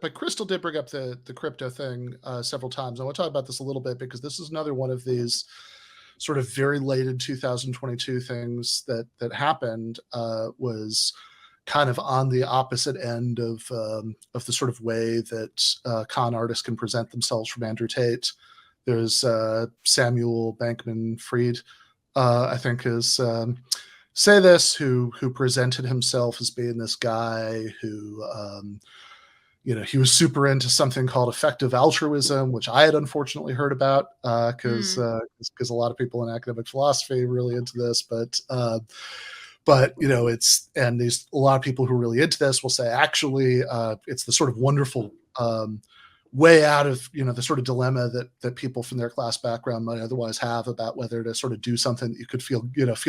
but Krystal did bring up the crypto thing several times. I want to talk about this a little bit because this is another one of these sort of very late in 2022 things that happened. Was kind of on the opposite end of the sort of way that con artists can present themselves from Andrew Tate. There's Samuel Bankman-Fried, I think is say this, who presented himself as being this guy who he was super into something called effective altruism, which I had unfortunately heard about because a lot of people in academic philosophy are really into this, but it's, and these, a lot of people who are really into this will say actually it's the sort of wonderful way out of the sort of dilemma that people from their class background might otherwise have about whether to sort of do something that you could feel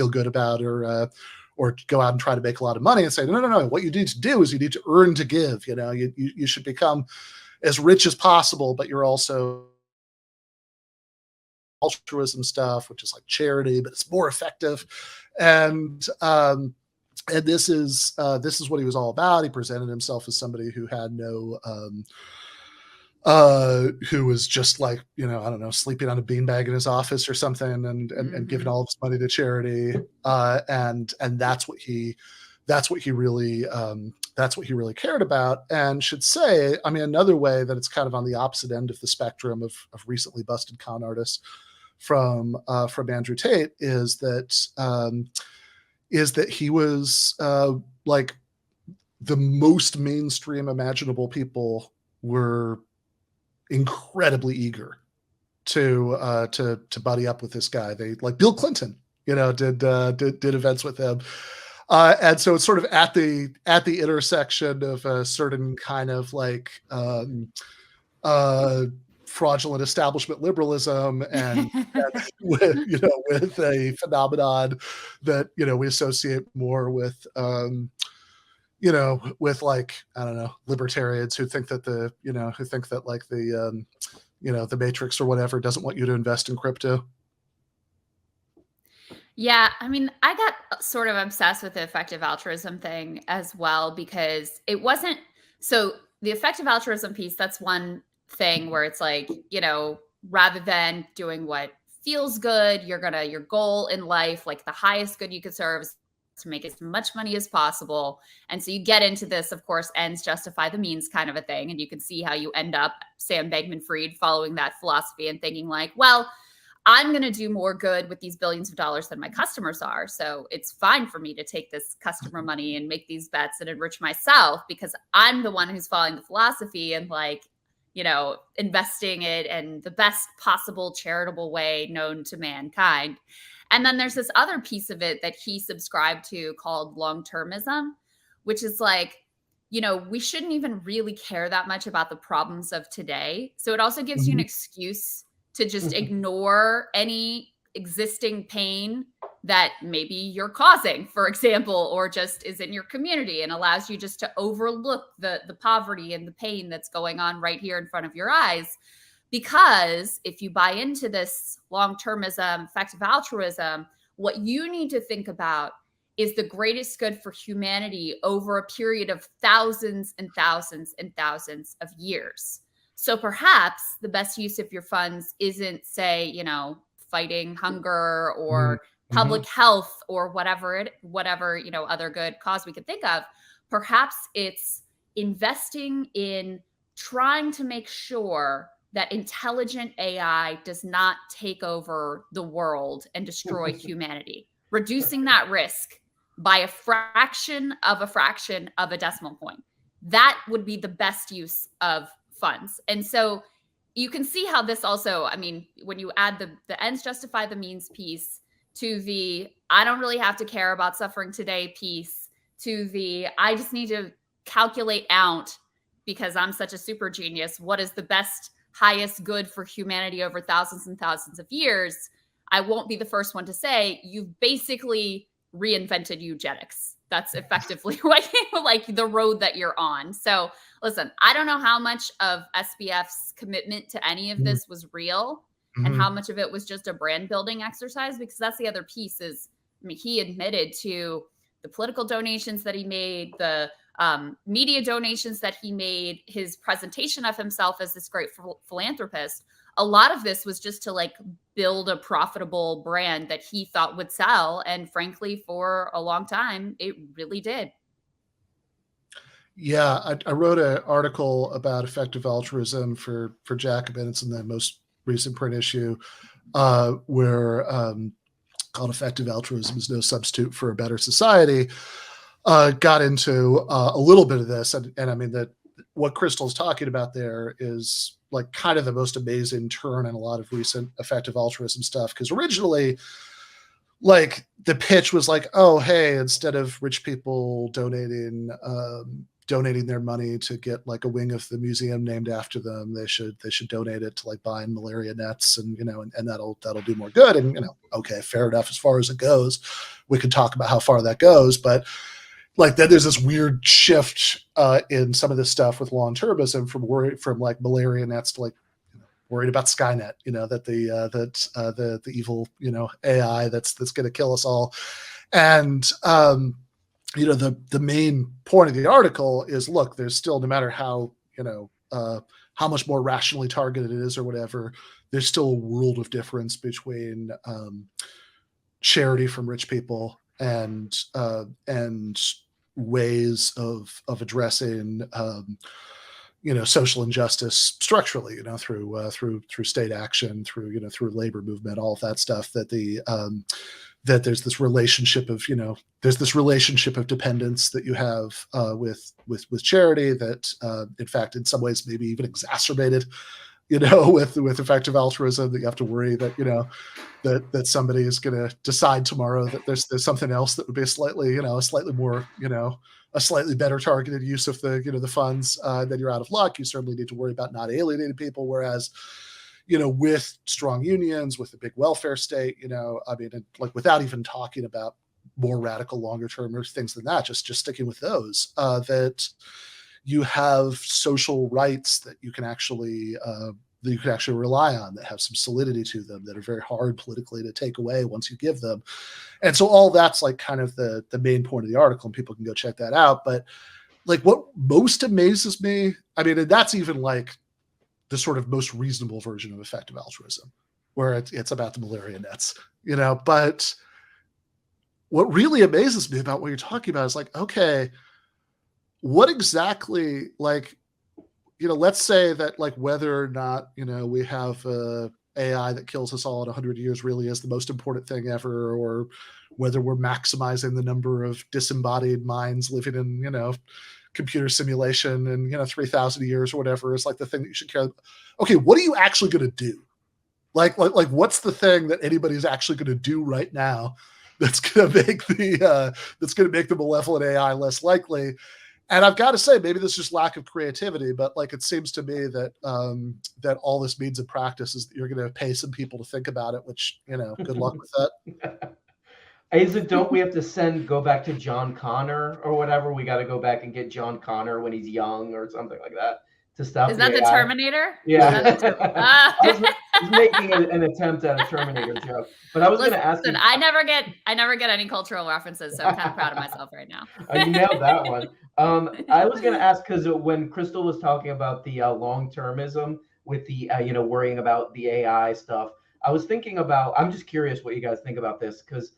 good about or go out and try to make a lot of money, and say no, what you need to do is you need to earn to give. You should become as rich as possible, but you're also altruism stuff, which is like charity, but it's more effective. And this is what he was all about. He presented himself as somebody who had no who was just like, I don't know, sleeping on a beanbag in his office or something, and giving all of his money to charity. And that's what he really cared about. And should say, I mean, another way that it's kind of on the opposite end of the spectrum of recently busted con artists from Andrew Tate is that he was like the most mainstream imaginable people were incredibly eager to buddy up with this guy. They, like Bill Clinton, did events with him. And so it's sort of at the intersection of a certain kind of like fraudulent establishment liberalism and with a phenomenon that we associate more with with like, I don't know, libertarians who think that the Matrix or whatever doesn't want you to invest in crypto. Yeah, I mean, I got sort of obsessed with the effective altruism thing as well, because it wasn't, so the effective altruism piece, that's one thing where it's like, rather than doing what feels good, your goal in life, like the highest good you could serve is to make as much money as possible. And so you get into this, of course, ends justify the means kind of a thing. And you can see how you end up, Sam Bankman-Fried, following that philosophy and thinking like, well, I'm going to do more good with these billions of dollars than my customers are. So it's fine for me to take this customer money and make these bets and enrich myself because I'm the one who's following the philosophy and like, investing it in the best possible charitable way known to mankind. And then there's this other piece of it that he subscribed to called long-termism, which is like, we shouldn't even really care that much about the problems of today. So it also gives you an excuse to just ignore any existing pain that maybe you're causing, for example, or just is in your community, and allows you just to overlook the poverty and the pain that's going on right here in front of your eyes. Because if you buy into this long-termism, effective altruism, what you need to think about is the greatest good for humanity over a period of thousands and thousands and thousands of years. So perhaps the best use of your funds isn't, say, fighting hunger or public health or whatever, other good cause we could think of. Perhaps it's investing in trying to make sure that intelligent AI does not take over the world and destroy humanity, reducing that risk by a fraction of a decimal point. That would be the best use of funds. And so you can see how this also, I mean, when you add the ends justify the means piece to the I don't really have to care about suffering today piece to the I just need to calculate out because I'm such a super genius what is the best, highest good for humanity over thousands and thousands of years, I won't be the first one to say you've basically reinvented eugenics. That's effectively like the road that you're on. So listen, I don't know how much of SBF's commitment to any of this was real and how much of it was just a brand building exercise, because that's the other piece is, I mean, he admitted to the political donations that he made, the media donations that he made, his presentation of himself as this great philanthropist. A lot of this was just to like build a profitable brand that he thought would sell. And frankly, for a long time, it really did. Yeah, I wrote an article about effective altruism for Jacobin. It's in the most recent print issue, where called "Effective Altruism is No Substitute for a Better Society." Got into a little bit of this, and I mean that what Krystal's talking about there is like kind of the most amazing turn in a lot of recent effective altruism stuff. Because originally, like the pitch was like, oh, hey, instead of rich people donating their money to get like a wing of the museum named after them, they should donate it to like buying malaria nets, and and that'll do more good. And okay, fair enough as far as it goes. We could talk about how far that goes, but like then there's this weird shift in some of this stuff with long-termism from like malaria nets to like worried about Skynet, that the evil AI that's going to kill us all. And the main point of the article is, look, there's still, no matter how how much more rationally targeted it is or whatever, there's still a world of difference between charity from rich people and ways of addressing social injustice structurally, through state action, through labor movement, all of that stuff. That there's this relationship of dependence that you have with charity that in fact in some ways maybe even exacerbated with effective altruism, that you have to worry that that somebody is going to decide tomorrow that there's something else that would be a slightly more a slightly better targeted use of the funds. Then you're out of luck. You certainly need to worry about not alienating people, whereas with strong unions, with a big welfare state, I mean, like without even talking about more radical longer term things than that, just sticking with those, that you have social rights that you can actually rely on, that have some solidity to them, that are very hard politically to take away once you give them. And so all that's like kind of the main point of the article, and people can go check that out. But like what most amazes me, I mean, and that's even like the sort of most reasonable version of effective altruism, where it's about the malaria nets, but what really amazes me about what you're talking about is like, okay, what exactly, like, let's say that like whether or not, we have AI that kills us all in 100 years really is the most important thing ever, or whether we're maximizing the number of disembodied minds living in, computer simulation in 3,000 years or whatever is like the thing that you should care about. Okay, what are you actually going to do? Like what's the thing that anybody's actually going to do right now that's going to make the malevolent AI less likely? And I've got to say, maybe this is just lack of creativity, but like it seems to me that that all this means in practice is that you're going to pay some people to think about it, which good luck with that. Don't we have to go back to John Connor or whatever? We got to go back and get John Connor when he's young or something like that to stop. Is that the Terminator? Yeah. I was making an attempt at a Terminator joke, but I was going to ask you. I never get any cultural references, so I'm kind of proud of myself right now. You nailed that one. I was going to ask, because when Krystal was talking about the long-termism with the worrying about the AI stuff, I was thinking about. I'm just curious what you guys think about this, because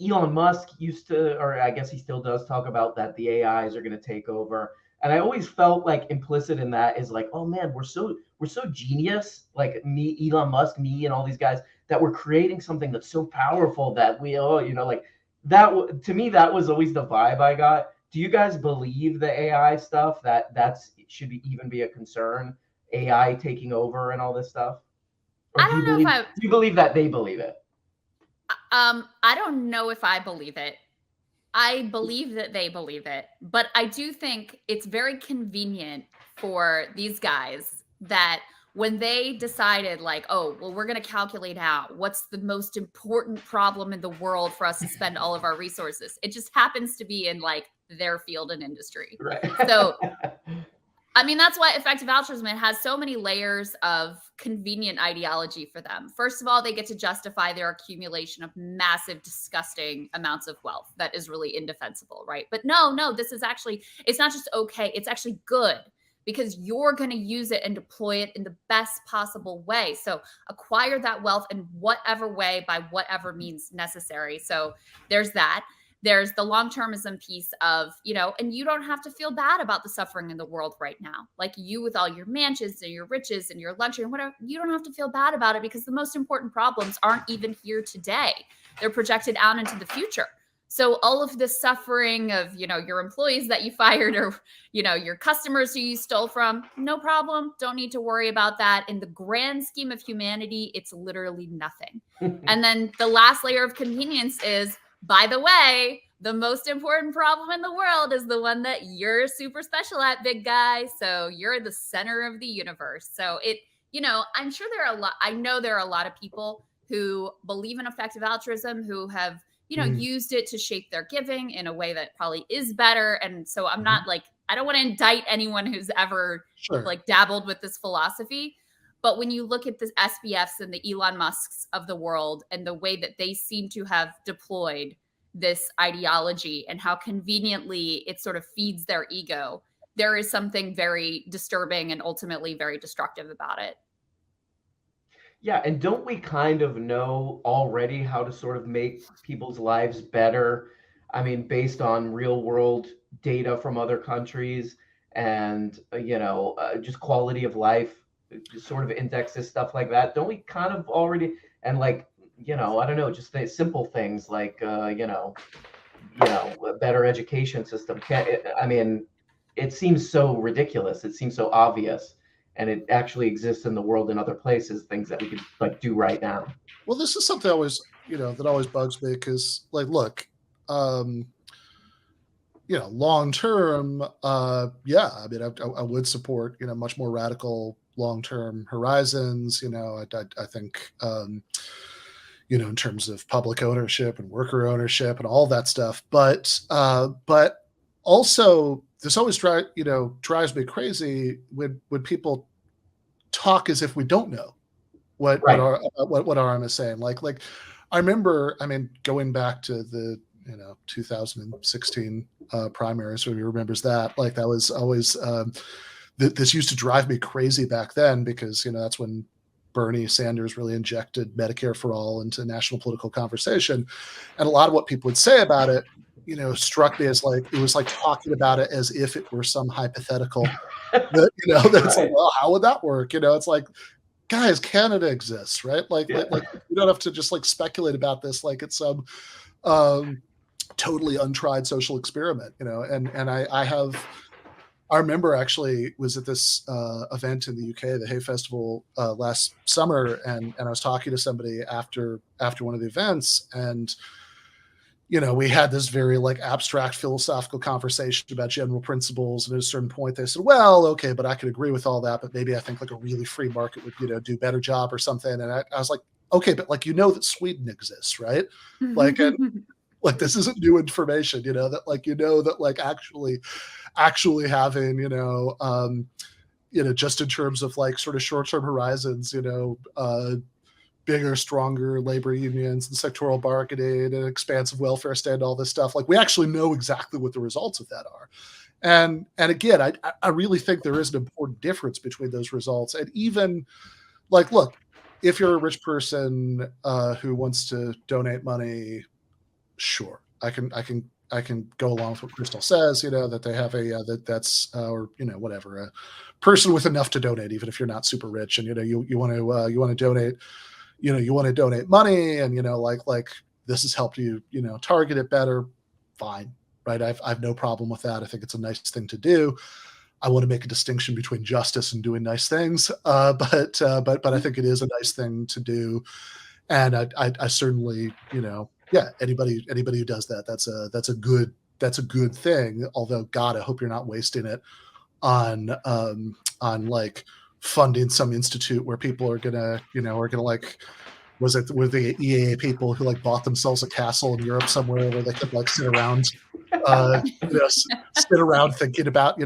Elon Musk used to, or I guess he still does, talk about that the AIs are going to take over. And I always felt like implicit in that is like, oh man, we're so genius, like me, Elon Musk, me, and all these guys, that we're creating something that's so powerful that we, like that. To me, that was always the vibe I got. Do you guys believe the AI stuff, should even be a concern? AI taking over and all this stuff? Or I don't know if do you believe that they believe it? I don't know if I believe it. I believe that they believe it, but I do think it's very convenient for these guys that when they decided like, oh, well, we're going to calculate out what's the most important problem in the world for us to spend all of our resources. It just happens to be in like their field and industry. Right. So I mean, that's why effective altruism, it has so many layers of convenient ideology for them. First of all, they get to justify their accumulation of massive, disgusting amounts of wealth that is really indefensible, right? But no, this is actually, it's not just okay, it's actually good because you're going to use it and deploy it in the best possible way. So acquire that wealth in whatever way, by whatever means necessary. So there's that. There's the long-termism piece of, and you don't have to feel bad about the suffering in the world right now. Like you with all your mansions and your riches and your luxury and whatever, you don't have to feel bad about it because the most important problems aren't even here today. They're projected out into the future. So all of the suffering of, your employees that you fired or, your customers who you stole from, no problem. Don't need to worry about that. In the grand scheme of humanity, it's literally nothing. And then the last layer of convenience is, by the way, the most important problem in the world is the one that you're super special at, big guy. So you're the center of the universe. So I'm sure I know there are a lot of people who believe in effective altruism who have, used it to shape their giving in a way that probably is better. And so I'm not I don't want to indict anyone who's ever dabbled with this philosophy. But when you look at the SBFs and the Elon Musks of the world and the way that they seem to have deployed this ideology and how conveniently it sort of feeds their ego, there is something very disturbing and ultimately very destructive about it. Yeah, and don't we kind of know already how to sort of make people's lives better? I mean, based on real world data from other countries and, just quality of life sort of indexes, stuff like that. Don't we kind of already, and I don't know, just the simple things like, a better education system. I mean, it seems so ridiculous. It seems so obvious. And it actually exists in the world in other places, things that we could do right now. Well, this is something always, that always bugs me because, look, long term, yeah, I mean, I would support, much more radical long-term horizons. I think, in terms of public ownership and worker ownership and all that stuff. But also this always drives me crazy when people talk as if we don't know what RM is saying. Like I remember, going back to the 2016 primaries, who remembers that? That was always this used to drive me crazy back then because that's when Bernie Sanders really injected Medicare for all into national political conversation, and a lot of what people would say about it, struck me as it was like talking about it as if it were some hypothetical that that's Right. well, how would that work? It's like, guys, Canada exists, right? Like you don't have to just speculate about this like it's some totally untried social experiment, and I remember actually was at this event in the UK, the Hay Festival, last summer, and I was talking to somebody after one of the events, and we had this very abstract philosophical conversation about general principles, and at a certain point they said, well, okay, but I could agree with all that, but maybe I think a really free market would do a better job or something. And I was like, okay, but that Sweden exists, right? And this isn't new information, that actually having, just in terms of sort of short-term horizons, bigger, stronger labor unions and sectoral bargaining and expansive welfare state, all this stuff. We actually know exactly what the results of that are. And again, I really think there is an important difference between those results. And even look, if you're a rich person who wants to donate money, sure, I can go along with what Krystal says, that they have or whatever, a person with enough to donate, even if you're not super rich, and you want to donate, you want to donate money, and this has helped you target it better, fine, right? I've no problem with that. I think it's a nice thing to do. I want to make a distinction between justice and doing nice things, but I think it is a nice thing to do, and I certainly yeah, anybody who does that, that's a good thing. Although, God, I hope you're not wasting it on funding some institute where people are gonna were the EAA people who bought themselves a castle in Europe somewhere where they could sit around sit around thinking about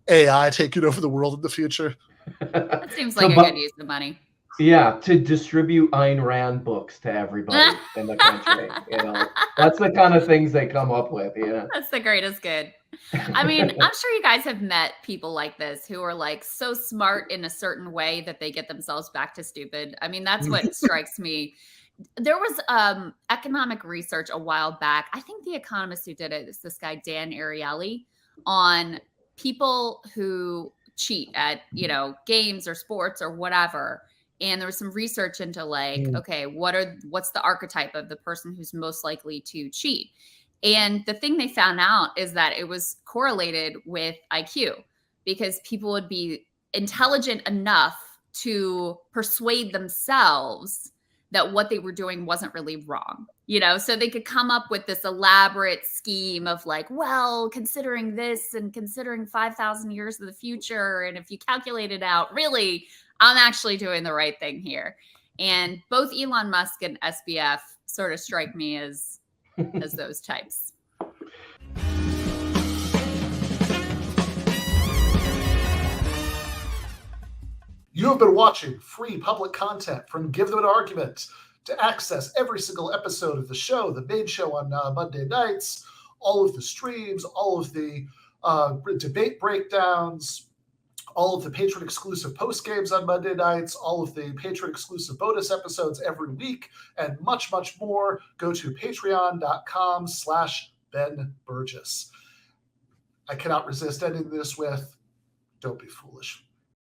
AI taking over the world in the future. That seems like a good use of money. Yeah, to distribute Ayn Rand books to everybody in the country. That's the kind of things they come up with. That's the greatest good. I mean, I'm sure you guys have met people like this who are like so smart in a certain way that they get themselves back to stupid. I mean, that's what strikes me. There was economic research a while back. I think the economist who did it is this guy, Dan Ariely, on people who cheat at, games or sports or whatever. And there was some research into like, okay, what's the archetype of the person who's most likely to cheat? And the thing they found out is that it was correlated with IQ, because people would be intelligent enough to persuade themselves that what they were doing wasn't really wrong, so they could come up with this elaborate scheme of like, well, considering this and considering 5,000 years of the future. And if you calculate it out, really, I'm actually doing the right thing here. And both Elon Musk and SBF sort of strike me as those types. You have been watching free public content from Give Them an Argument. To access every single episode of the show, the main show on Monday nights, all of the streams, all of the debate breakdowns, all of the patron-exclusive postgames on Monday nights, all of the patron-exclusive bonus episodes every week, and much, much more, go to patreon.com/Ben Burgis. I cannot resist ending this with, don't be foolish.